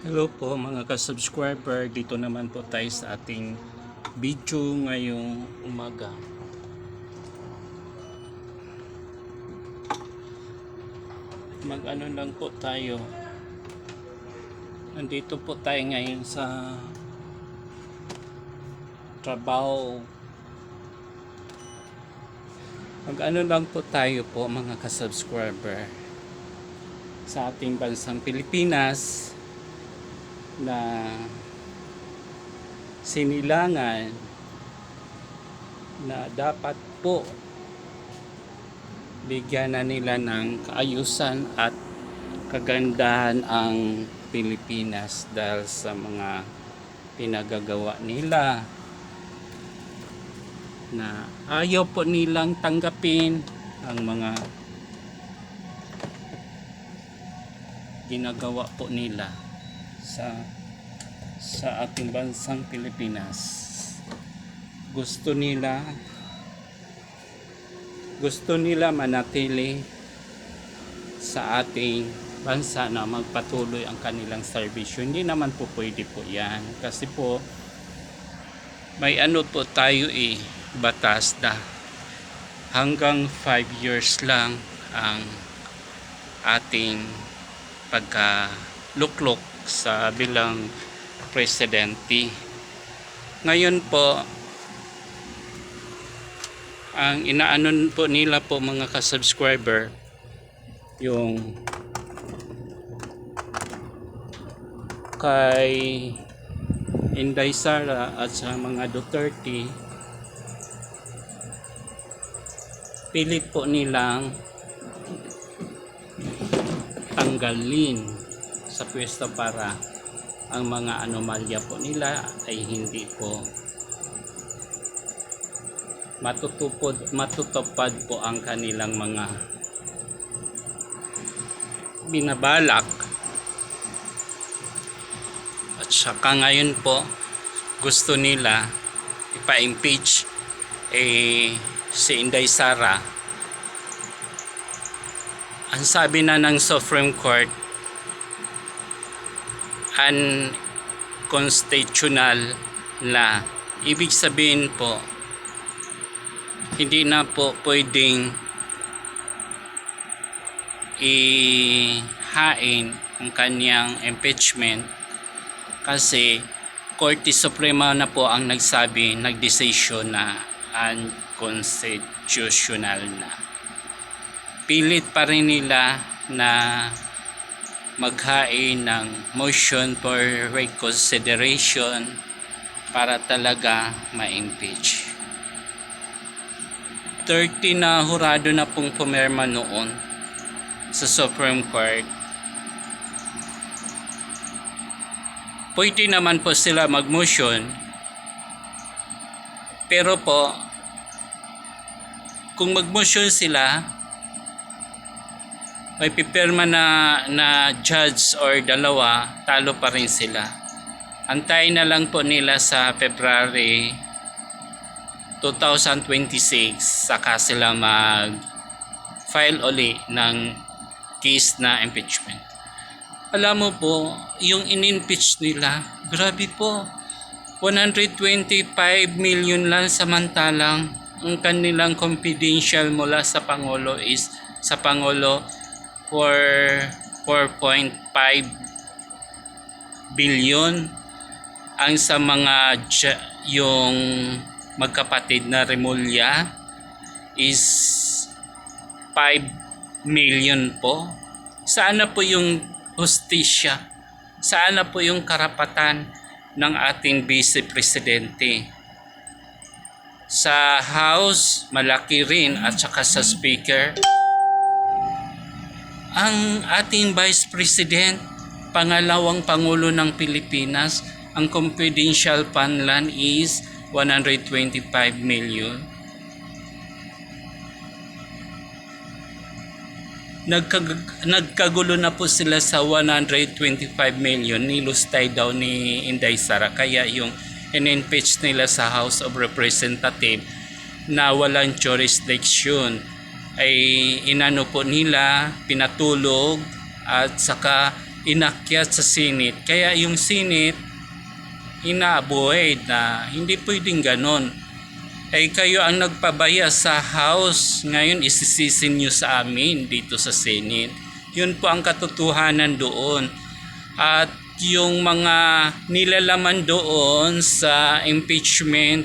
Hello po mga ka-subscriber, dito naman po tayo sa ating video ngayong umaga. Mag-ano lang po tayo. Nandito po tayo ngayon sa trabaho. Mag-ano lang po tayo po mga ka-subscriber sa ating bansang Pilipinas na sinilangan na dapat po bigyan na nila ng kaayusan at kagandahan ang Pilipinas dahil sa mga pinagagawa nila na ayaw po nilang tanggapin ang mga ginagawa po nila sa ating bansang Pilipinas. Gusto nila manatili sa ating bansa na magpatuloy ang kanilang serbisyo. Hindi naman po pwede po yan kasi po may ano po tayo batas na hanggang 5 years lang ang ating pagkaluklok sa bilang presidente. Ngayon po ang inaanon po nila po mga ka-subscriber yung kay Inday Sara at sa mga Duterte, pilit po nilang tanggalin sa pwesto para ang mga anomalya po nila ay hindi po matutupad po ang kanilang mga binabalak. At saka ngayon po gusto nila ipa-impeach si Inday Sara. Ang sabi na ng Supreme Court, unconstitutional na. Ibig sabihin po, hindi na po pwedeng ihain ang kanyang impeachment kasi Korte Suprema na po ang nagdesisyon na unconstitutional na. Pilit pa rin nila na maghain ng motion for reconsideration para talaga ma-impeach. 30 na hurado na pong pumirma noon sa Supreme Court. Pwede naman po sila mag-motion, pero po kung mag-motion sila, may pipirma na judge or dalawa, talo pa rin sila. Antayin na lang po nila sa February 2026 saka sila mag-file uli ng case na impeachment. Alam mo po, yung in-impeach nila, grabe po, 125 million lang, samantalang ang kanilang confidential mula sa Pangulo is sa Pangulo for 4.5 billion. Ang sa mga yung magkapatid na Remulla is 5 million po. Saan na po yung hustisya? Saan na po yung karapatan ng ating Vice Presidente? Sa House, malaki rin, at saka sa Speaker. Ang ating Vice President, pangalawang Pangulo ng Pilipinas, ang confidential fund land is 125 million. Nagkagulo na po sila sa 125 million. Nilustay daw ni Inday Sara. Kaya yung in-impeach nila sa House of Representatives na walang jurisdiction ay inano po nila, pinatulog at saka inakyat sa Senate. Kaya yung Senate, ina-avoid na hindi pwedeng ganon. Ay kayo ang nagpabaya sa House, ngayon isisisi nyo sa amin dito sa Senate. Yun po ang katotohanan doon. At yung mga nilalaman doon sa impeachment